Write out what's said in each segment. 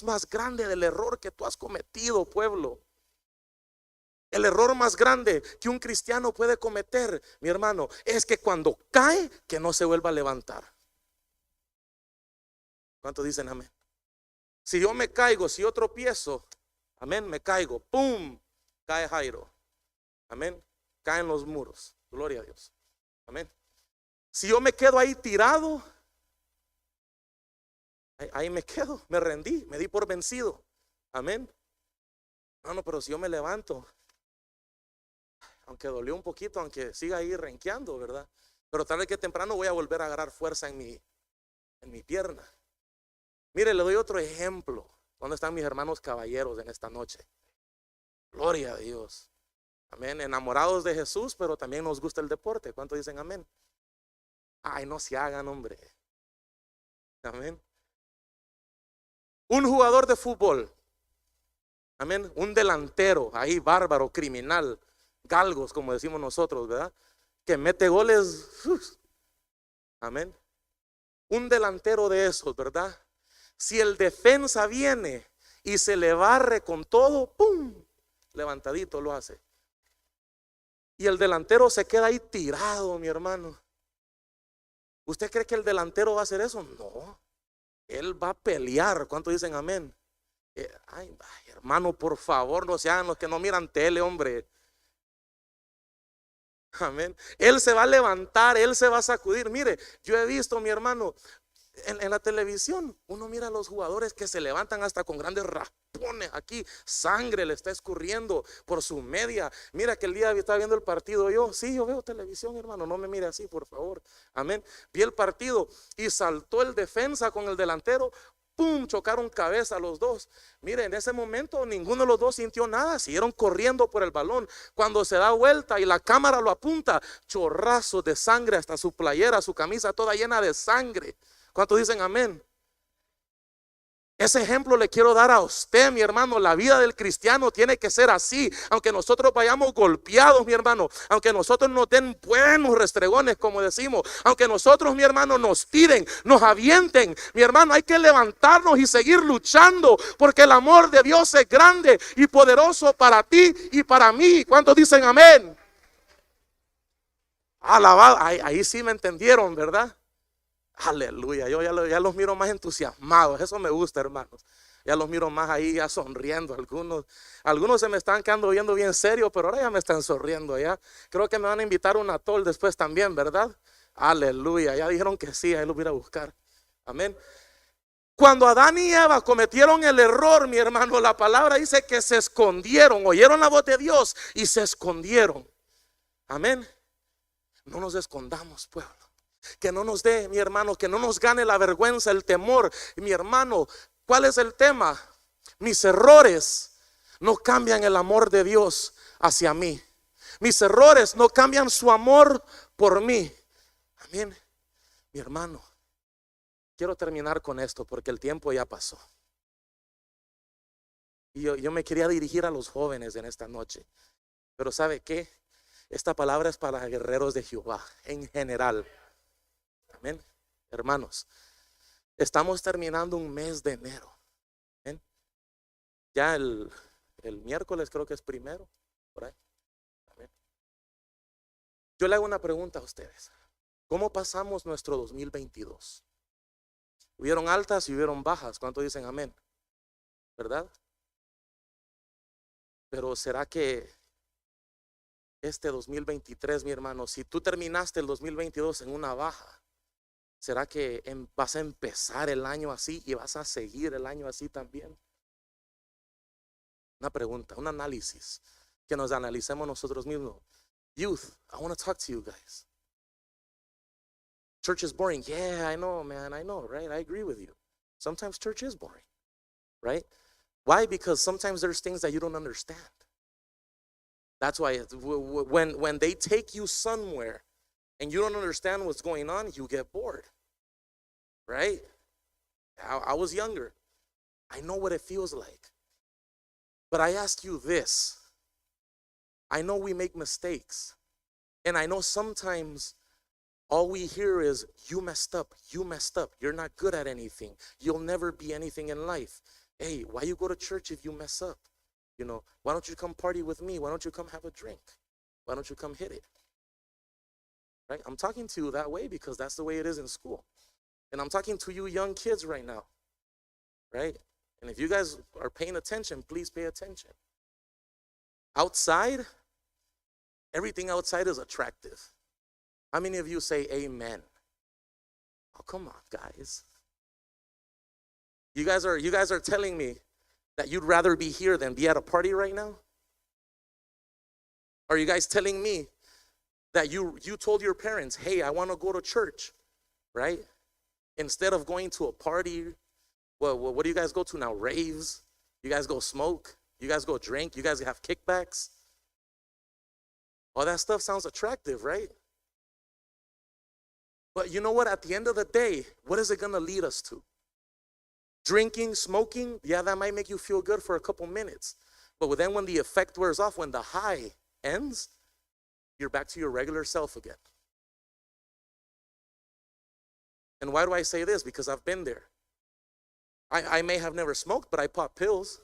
más grande del error que tú has cometido, pueblo. El error más grande que un cristiano puede cometer, mi hermano, es que cuando cae, que no se vuelva a levantar. ¿Cuántos dicen amén? Si yo me caigo, si yo tropiezo, amén, me caigo, ¡pum! Cae Jairo, amén, caen los muros, gloria a Dios, amén. Si yo me quedo ahí tirado, ahí me quedo, me rendí, me di por vencido, amén. No, pero si yo me levanto, aunque dolió un poquito, aunque siga ahí renqueando, ¿verdad? Pero tarde que temprano voy a volver a agarrar fuerza en mi pierna. Mire, le doy otro ejemplo. ¿Dónde están mis hermanos caballeros en esta noche? Gloria a Dios. Amén. Enamorados de Jesús, pero también nos gusta el deporte. ¿Cuántos dicen amén? Ay, no se hagan, hombre. Amén. Un jugador de fútbol. Amén. Un delantero, ahí bárbaro, criminal, galgos, como decimos nosotros, ¿verdad? Que mete goles. Amén. Un delantero de esos, ¿verdad? Si el defensa viene y se le barre con todo, ¡pum! Levantadito lo hace. Y el delantero se queda ahí tirado, mi hermano. ¿Usted cree que el delantero va a hacer eso? No. Él va a pelear. ¿Cuántos dicen amén? Ay, hermano, por favor, no sean los que no miran tele, hombre. Amén. Él se va a levantar, él se va a sacudir. Mire, yo he visto, mi hermano, en la televisión, uno mira a los jugadores que se levantan hasta con grandes raspones aquí, sangre le está escurriendo por su media. Mira que el día estaba viendo el partido yo veo televisión, hermano, no me mire así, por favor. Amén. Vi el partido y saltó el defensa con el delantero. ¡Pum! Chocaron cabeza los dos. Mire, en ese momento ninguno de los dos sintió nada, siguieron corriendo por el balón. Cuando se da vuelta y la cámara lo apunta, chorrazos de sangre hasta su playera, su camisa toda llena de sangre. ¿Cuántos dicen amén? Ese ejemplo le quiero dar a usted, mi hermano. La vida del cristiano tiene que ser así. Aunque nosotros vayamos golpeados, mi hermano, aunque nosotros nos den buenos restregones, como decimos, aunque nosotros, mi hermano, nos tiren, nos avienten, mi hermano, hay que levantarnos y seguir luchando, porque el amor de Dios es grande y poderoso para ti y para mí. ¿Cuántos dicen amén? Alabado, ahí sí me entendieron, ¿verdad? Aleluya, yo ya los miro más entusiasmados, eso me gusta, hermanos. Ya los miro más ahí, ya sonriendo. Algunos se me están quedando viendo bien serio, pero ahora ya me están sonriendo ya. Creo que me van a invitar a un atol después también, ¿verdad? Aleluya, ya dijeron que sí, ahí los voy a buscar. Amén. Cuando Adán y Eva cometieron el error, mi hermano, la palabra dice que se escondieron, oyeron la voz de Dios y se escondieron. Amén. No nos escondamos, pueblo. Que no nos dé, mi hermano, que no nos gane la vergüenza, el temor. Mi hermano, ¿cuál es el tema? Mis errores no cambian el amor de Dios hacia mí. Mis errores no cambian su amor por mí. Amén. Mi hermano, quiero terminar con esto porque el tiempo ya pasó. Y yo me quería dirigir a los jóvenes en esta noche. Pero ¿sabe qué? Esta palabra es para guerreros de Jehová en general. Amén. Hermanos, estamos terminando un mes de enero. ¿Amén? Ya el miércoles creo que es primero, por ahí. Amén. Yo le hago una pregunta a ustedes. ¿Cómo pasamos nuestro 2022? Hubieron altas y hubieron bajas. ¿Cuántos dicen amén? ¿Verdad? Pero ¿será que este 2023, mi hermano, si tú terminaste el 2022 en una baja, ¿será que vas a empezar el año así y vas a seguir el año así también? Una pregunta, un análisis, que nos analicemos nosotros mismos. Youth, I want to talk to you guys. Church is boring. Yeah, I know, man, I know, right? I agree with you. Sometimes church is boring, right? Why? Because sometimes there's things that you don't understand. That's why when they take you somewhere and you don't understand what's going on, you get bored, right? I was younger. I know what it feels like. But I ask you this. I know we make mistakes. And I know sometimes all we hear is, you messed up, you're not good at anything, you'll never be anything in life. Hey, why you go to church if you mess up? Why don't you come party with me? Why don't you come have a drink? Why don't you come hit it? Right? I'm talking to you that way because that's the way it is in school. And I'm talking to you young kids right now. Right? And if you guys are paying attention, please pay attention. Outside, everything outside is attractive. How many of you say amen? Oh, come on, guys. You guys are telling me that you'd rather be here than be at a party right now? Are you guys telling me that you told your parents, hey, I want to go to church, right? Instead of going to a party? Well, what do you guys go to now? Raves? You guys go smoke? You guys go drink? You guys have kickbacks? All that stuff sounds attractive, right? But you know what? At the end of the day, what is it going to lead us to? Drinking, smoking, yeah, that might make you feel good for a couple minutes. But then when the effect wears off, when the high ends, you're back to your regular self again. And why do I say this? Because I've been there. I may have never smoked, but I popped pills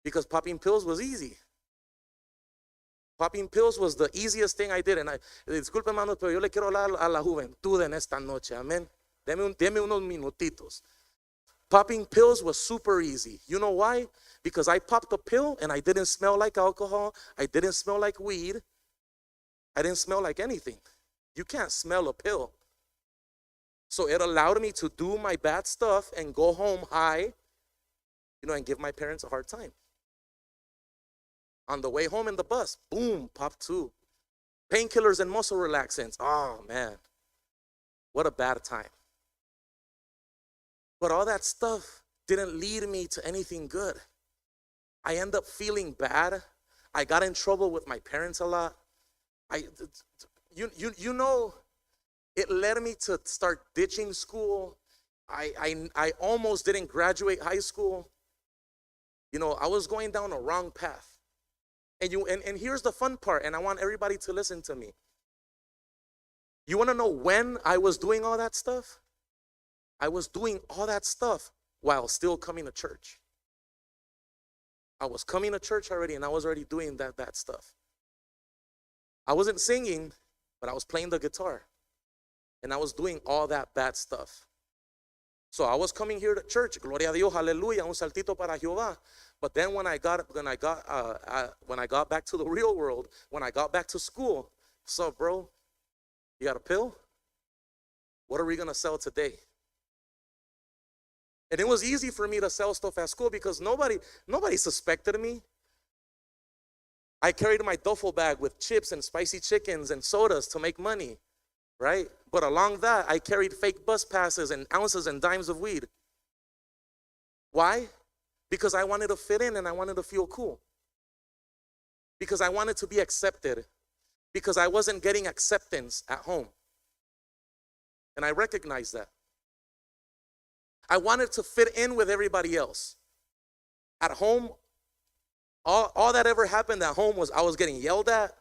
because popping pills was easy. Popping pills was the easiest thing I did. And disculpe, hermano, pero yo le quiero hablar a la juventud en esta noche. Amén. Deme unos minutitos. Popping pills was super easy. You know why? Because I popped a pill and I didn't smell like alcohol. I didn't smell like weed. I didn't smell like anything. You can't smell a pill. So it allowed me to do my bad stuff and go home high, and give my parents a hard time. On the way home in the bus, boom, pop 2. Painkillers and muscle relaxants. Oh, man. What a bad time. But all that stuff didn't lead me to anything good. I end up feeling bad. I got in trouble with my parents a lot. It led me to start ditching school. I almost didn't graduate high school. I was going down a wrong path. And here's the fun part, and I want everybody to listen to me. You want to know when I was doing all that stuff? I was doing all that stuff while still coming to church. I was coming to church already, and I was already doing that stuff. I wasn't singing, but I was playing the guitar. And I was doing all that bad stuff. So I was coming here to church, gloria a Dios, aleluya, un saltito para Jehová. But then when I got back to the real world, when I got back to school, what's up, bro? You got a pill? What are we gonna sell today? And it was easy for me to sell stuff at school because nobody suspected me. I carried my duffel bag with chips and spicy chickens and sodas to make money. Right? But along that, I carried fake bus passes and ounces and dimes of weed. Why? Because I wanted to fit in and I wanted to feel cool. Because I wanted to be accepted. Because I wasn't getting acceptance at home. And I recognized that. I wanted to fit in with everybody else. At home, all that ever happened at home was I was getting yelled at.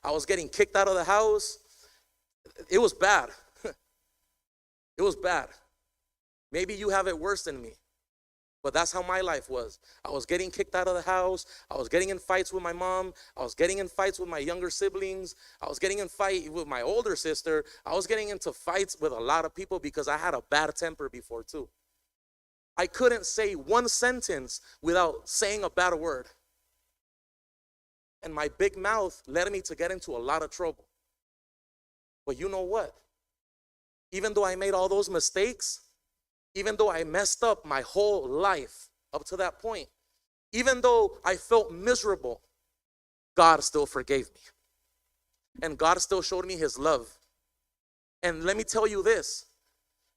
I was getting kicked out of the house. It was bad. It was bad. Maybe you have it worse than me. But that's how my life was. I was getting kicked out of the house. I was getting in fights with my mom. I was getting in fights with my younger siblings. I was getting in fight with my older sister. I was getting into fights with a lot of people because I had a bad temper before too. I couldn't say one sentence without saying a bad word. And my big mouth led me to get into a lot of trouble. But you know what? Even though I made all those mistakes, even though I messed up my whole life up to that point, even though I felt miserable, God still forgave me. And God still showed me his love. And let me tell you this,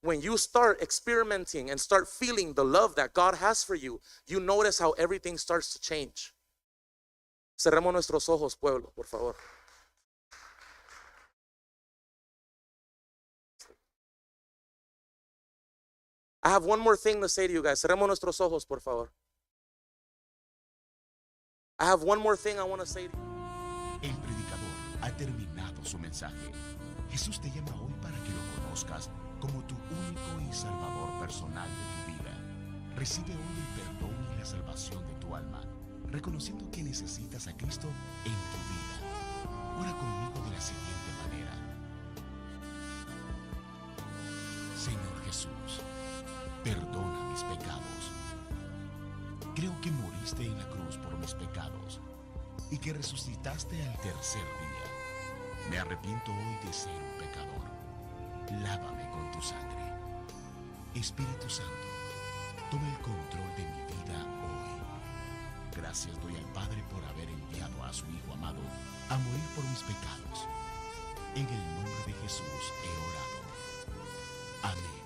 when you start experimenting and start feeling the love that God has for you, you notice how everything starts to change. Cerremos nuestros ojos, pueblo, por favor. I have one more thing to say to you guys. Cerremos nuestros ojos, por favor. I have one more thing I want to say to you. El predicador ha terminado su mensaje. Jesús te llama hoy para que lo conozcas como tu único y salvador personal de tu vida. Recibe hoy el perdón y la salvación de tu alma, reconociendo que necesitas a Cristo en tu vida. Ora conmigo de la siguiente manera. Señor Jesús, perdona mis pecados. Creo que moriste en la cruz por mis pecados y que resucitaste al tercer día. Me arrepiento hoy de ser un pecador. Lávame con tu sangre. Espíritu Santo, toma el control de mi vida hoy. Gracias doy al Padre por haber enviado a su Hijo amado a morir por mis pecados. En el nombre de Jesús he orado. Amén.